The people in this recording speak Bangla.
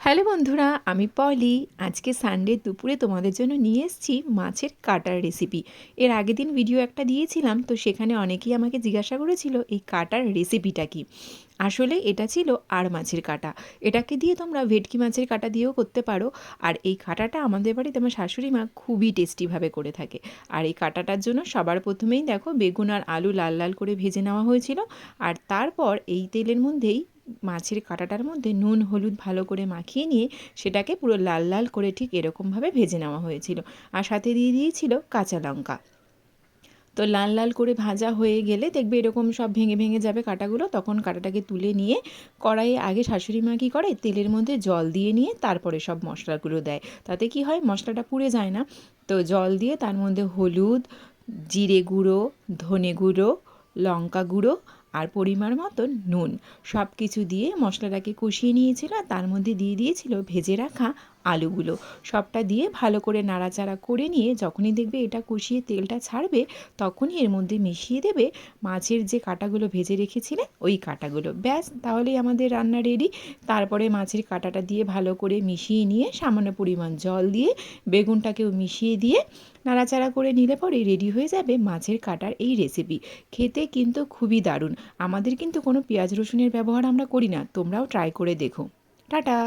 হ্যালো বন্ধুরা, আমি পলি। আজকে সানডে দুপুরে তোমাদের জন্য নিয়ে এসেছি মাছের কাটার রেসিপি। এর আগের দিন ভিডিও একটা দিয়েছিলাম, তো সেখানে অনেকেই আমাকে জিজ্ঞাসা করেছিল এই কাটার রেসিপিটা কী। আসলে এটা ছিল আর মাছের কাটা। এটাকে দিয়ে তোমরা ভেটকি মাছের কাটা দিয়েও করতে পারো। আর এই কাটাটা আমাদের বাড়িতে আমার শাশুড়ি মা খুবই টেস্টিভাবে করে থাকে। আর এই কাটাটার জন্য সবার প্রথমেই দেখো বেগুন আর আলু লাল লাল করে ভেজে নেওয়া হয়েছিল। আর তারপর এই তেলের মধ্যেই মাছের কাঁটাটার মধ্যে নুন হলুদ ভালো করে মাখিয়ে নিয়ে সেটাকে পুরো লাল লাল করে ঠিক এরকমভাবে ভেজে নেওয়া হয়েছিল। আর সাথে দিয়ে দিয়েছিল কাঁচা লঙ্কা। তো লাল লাল করে ভাজা হয়ে গেলে দেখবে এরকম সব ভেঙে ভেঙে যাবে কাঁটাগুলো, তখন কাঁটাটাকে তুলে নিয়ে কড়াইয়ে আগে শাশুড়ি মা কী করে তেলের মধ্যে জল দিয়ে নিয়ে তারপরে সব মশলাগুলো দেয়। তাতে কি হয়, মশলাটা পুড়ে যায় না। তো জল দিয়ে তার মধ্যে হলুদ, জিরে গুঁড়ো, ধনে গুঁড়ো, লঙ্কা গুঁড়ো আর পরিমাণ মতো নুন সব কিছু দিয়ে মশলাটাকে কষিয়ে নিয়েছিল। আর তার মধ্যে দিয়ে দিয়েছিল ভেজে রাখা আলুগুলো। সবটা দিয়ে ভালো করে নাড়াচাড়া করে নিয়ে যখনই দেখবে এটা কষিয়ে তেলটা ছাড়বে, তখনই এর মধ্যে মিশিয়ে দেবে মাছের যে কাঁটাগুলো ভেজে রেখেছিলে ওই কাঁটাগুলো। ব্যাস, তাহলেই আমাদের রান্না রেডি। তারপরে মাছের কাঁটাটা দিয়ে ভালো করে মিশিয়ে নিয়ে সামান্য পরিমাণ জল দিয়ে বেগুনটাকেও মিশিয়ে দিয়ে নাড়াচাড়া করে নিলে পরে রেডি হয়ে যাবে মাছের কাটার এই রেসিপি। খেতে কিন্তু খুবই দারুণ। আমাদের কিন্তু কোনো পেঁয়াজ রসুনের ব্যবহার আমরা করি না, তোমরাও ট্রাই করে দেখো। টাটা।